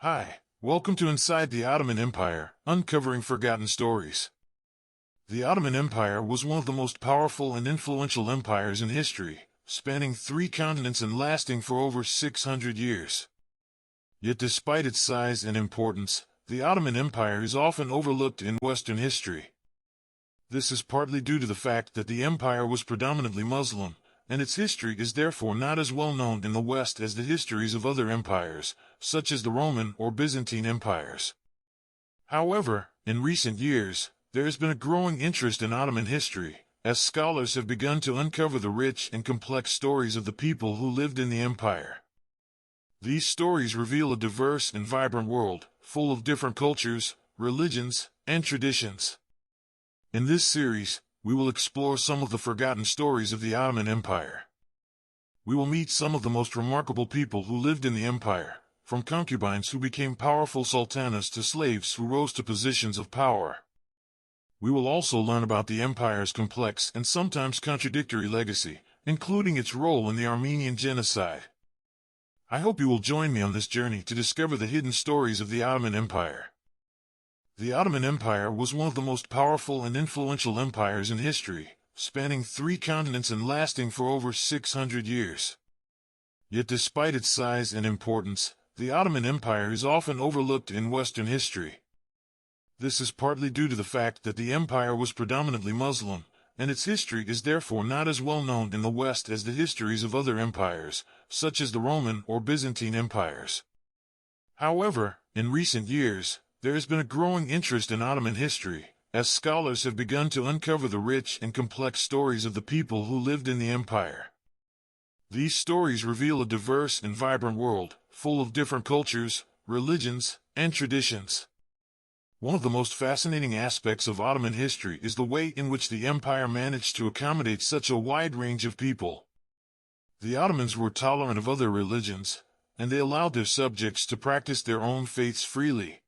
Hi, welcome to Inside the Ottoman Empire, Uncovering Forgotten Stories. The Ottoman Empire was one of the most powerful and influential empires in history, spanning 3 continents and lasting for over 600 years. Yet despite its size and importance, the Ottoman Empire is often overlooked in Western history. This is partly due to the fact that the empire was predominantly Muslim, and its history is therefore not as well known in the West as the histories of other empires, such as the Roman or Byzantine empires. However, in recent years, there has been a growing interest in Ottoman history, as scholars have begun to uncover the rich and complex stories of the people who lived in the empire. These stories reveal a diverse and vibrant world, full of different cultures, religions, and traditions. In this series, we will explore some of the forgotten stories of the Ottoman Empire. We will meet some of the most remarkable people who lived in the empire, from concubines who became powerful sultanas to slaves who rose to positions of power. We will also learn about the empire's complex and sometimes contradictory legacy, including its role in the Armenian genocide. I hope you will join me on this journey to discover the hidden stories of the Ottoman Empire. The Ottoman Empire was one of the most powerful and influential empires in history, spanning 3 continents and lasting for over 600 years. Yet despite its size and importance, the Ottoman Empire is often overlooked in Western history. This is partly due to the fact that the empire was predominantly Muslim, and its history is therefore not as well known in the West as the histories of other empires, such as the Roman or Byzantine empires. However, in recent years, there has been a growing interest in Ottoman history, as scholars have begun to uncover the rich and complex stories of the people who lived in the empire. These stories reveal a diverse and vibrant world, full of different cultures, religions, and traditions. One of the most fascinating aspects of Ottoman history is the way in which the empire managed to accommodate such a wide range of people. The Ottomans were tolerant of other religions, and they allowed their subjects to practice their own faiths freely.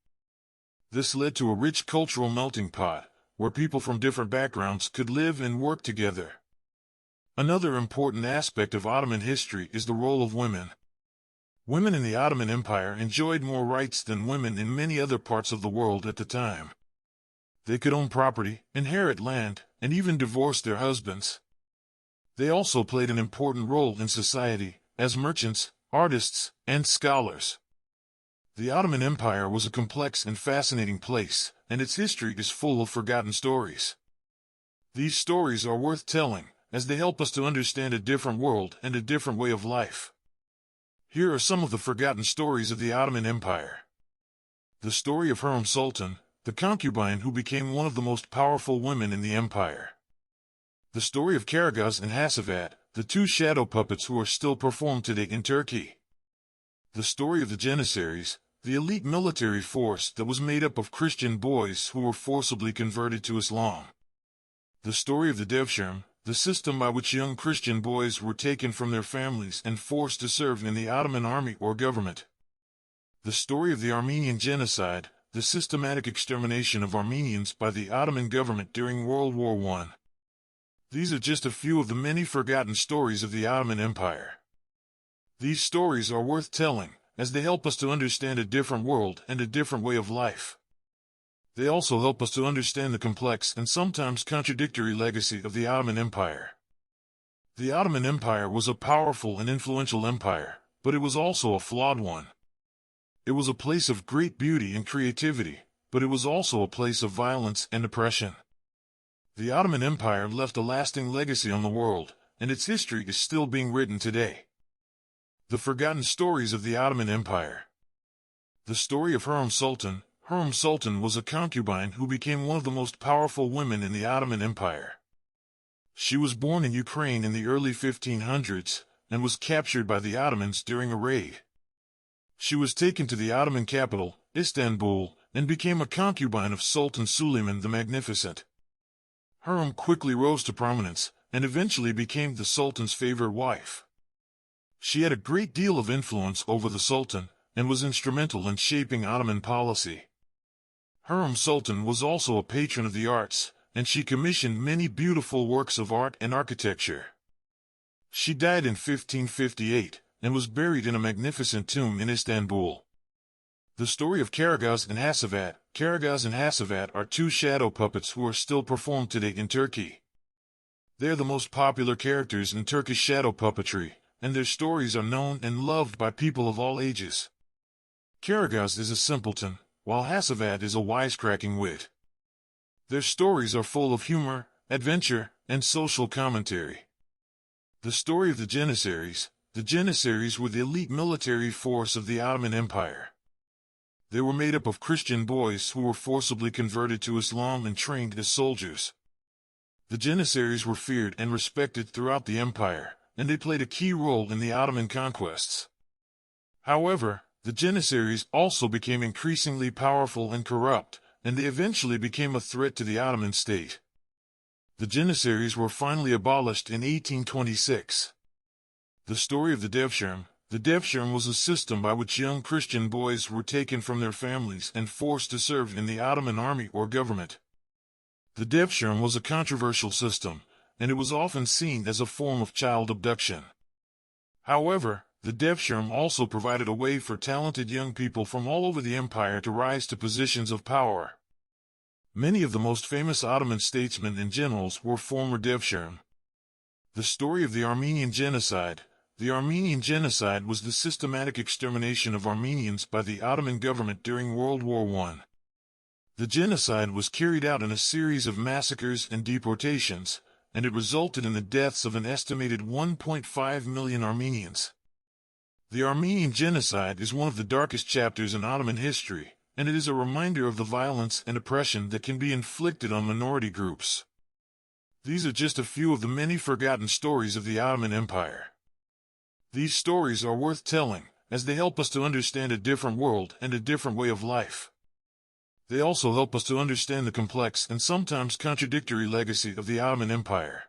This led to a rich cultural melting pot, where people from different backgrounds could live and work together. Another important aspect of Ottoman history is the role of women. Women in the Ottoman Empire enjoyed more rights than women in many other parts of the world at the time. They could own property, inherit land, and even divorce their husbands. They also played an important role in society, as merchants, artists, and scholars. The Ottoman Empire was a complex and fascinating place, and its history is full of forgotten stories. These stories are worth telling, as they help us to understand a different world and a different way of life. Here are some of the forgotten stories of the Ottoman Empire. The story of Hurrem Sultan, the concubine who became one of the most powerful women in the empire. The story of Karagöz and Hasavat, the 2 shadow puppets who are still performed today in Turkey. The story of the Janissaries, the elite military force that was made up of Christian boys who were forcibly converted to Islam. The story of the Devshirme, the system by which young Christian boys were taken from their families and forced to serve in the Ottoman army or government. The story of the Armenian genocide, the systematic extermination of Armenians by the Ottoman government during World War I. These are just a few of the many forgotten stories of the Ottoman Empire. These stories are worth telling, as they help us to understand a different world and a different way of life. They also help us to understand the complex and sometimes contradictory legacy of the Ottoman Empire. The Ottoman Empire was a powerful and influential empire, but it was also a flawed one. It was a place of great beauty and creativity, but it was also a place of violence and oppression. The Ottoman Empire left a lasting legacy on the world, and its history is still being written today. The forgotten stories of the Ottoman Empire. The story of Hurrem Sultan. Hurrem Sultan was a concubine who became one of the most powerful women in the Ottoman Empire. She was born in Ukraine in the early 1500s, and was captured by the Ottomans during a raid. She was taken to the Ottoman capital, Istanbul, and became a concubine of Sultan Suleiman the Magnificent. Hurrem quickly rose to prominence, and eventually became the Sultan's favorite wife. She had a great deal of influence over the Sultan, and was instrumental in shaping Ottoman policy. Hurrem Sultan was also a patron of the arts, and she commissioned many beautiful works of art and architecture. She died in 1558, and was buried in a magnificent tomb in Istanbul. The story of Karagöz and Hasavat. Karagöz and Hasavat are two shadow puppets who are still performed today in Turkey. They are the most popular characters in Turkish shadow puppetry, and their stories are known and loved by people of all ages. Karagöz is a simpleton, while Hasavat is a wisecracking wit. Their stories are full of humor, adventure, and social commentary. The story of the Janissaries. The Janissaries were the elite military force of the Ottoman Empire. They were made up of Christian boys who were forcibly converted to Islam and trained as soldiers. The Janissaries were feared and respected throughout the empire, and they played a key role in the Ottoman conquests. However, the Janissaries also became increasingly powerful and corrupt, and they eventually became a threat to the Ottoman state. The Janissaries were finally abolished in 1826. The story of the Devshirme. The Devshirme was a system by which young Christian boys were taken from their families and forced to serve in the Ottoman army or government. The Devshirme was a controversial system, and it was often seen as a form of child abduction. However, the Devshirme also provided a way for talented young people from all over the empire to rise to positions of power. Many of the most famous Ottoman statesmen and generals were former Devshirme. The story of the Armenian genocide. The Armenian genocide was the systematic extermination of Armenians by the Ottoman government during World War I. The genocide was carried out in a series of massacres and deportations, and it resulted in the deaths of an estimated 1.5 million Armenians. The Armenian genocide is one of the darkest chapters in Ottoman history, and it is a reminder of the violence and oppression that can be inflicted on minority groups. These are just a few of the many forgotten stories of the Ottoman Empire. These stories are worth telling, as they help us to understand a different world and a different way of life. They also help us to understand the complex and sometimes contradictory legacy of the Ottoman Empire.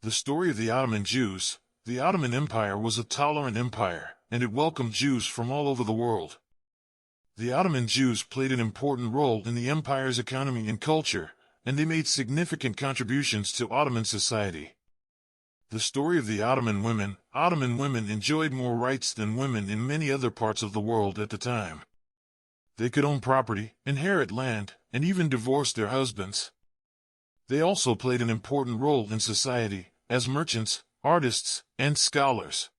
The story of the Ottoman Jews. The Ottoman Empire was a tolerant empire, and it welcomed Jews from all over the world. The Ottoman Jews played an important role in the empire's economy and culture, and they made significant contributions to Ottoman society. The story of the Ottoman women. Ottoman women enjoyed more rights than women in many other parts of the world at the time. They could own property, inherit land, and even divorce their husbands. They also played an important role in society, as merchants, artists, and scholars.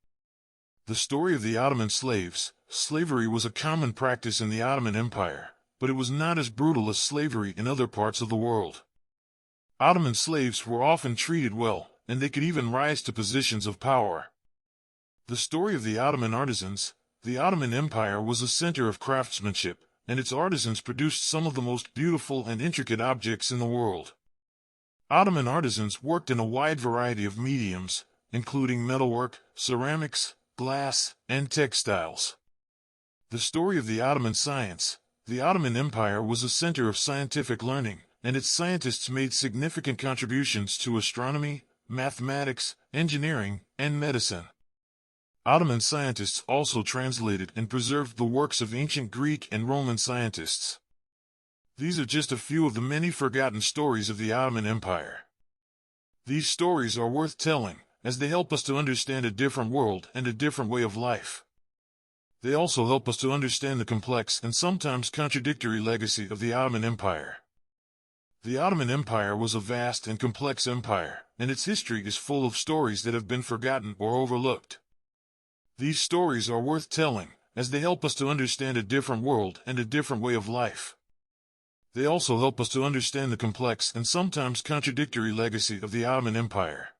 The story of the Ottoman slaves. Slavery was a common practice in the Ottoman Empire, but it was not as brutal as slavery in other parts of the world. Ottoman slaves were often treated well, and they could even rise to positions of power. The story of the Ottoman artisans. The Ottoman Empire was a center of craftsmanship, and its artisans produced some of the most beautiful and intricate objects in the world. Ottoman artisans worked in a wide variety of mediums, including metalwork, ceramics, glass, and textiles. The story of the Ottoman science. The Ottoman Empire was a center of scientific learning, and its scientists made significant contributions to astronomy, mathematics, engineering, and medicine. Ottoman scientists also translated and preserved the works of ancient Greek and Roman scientists. These are just a few of the many forgotten stories of the Ottoman Empire. These stories are worth telling, as they help us to understand a different world and a different way of life. They also help us to understand the complex and sometimes contradictory legacy of the Ottoman Empire. The Ottoman Empire was a vast and complex empire, and its history is full of stories that have been forgotten or overlooked. These stories are worth telling, as they help us to understand a different world and a different way of life. They also help us to understand the complex and sometimes contradictory legacy of the Ottoman Empire.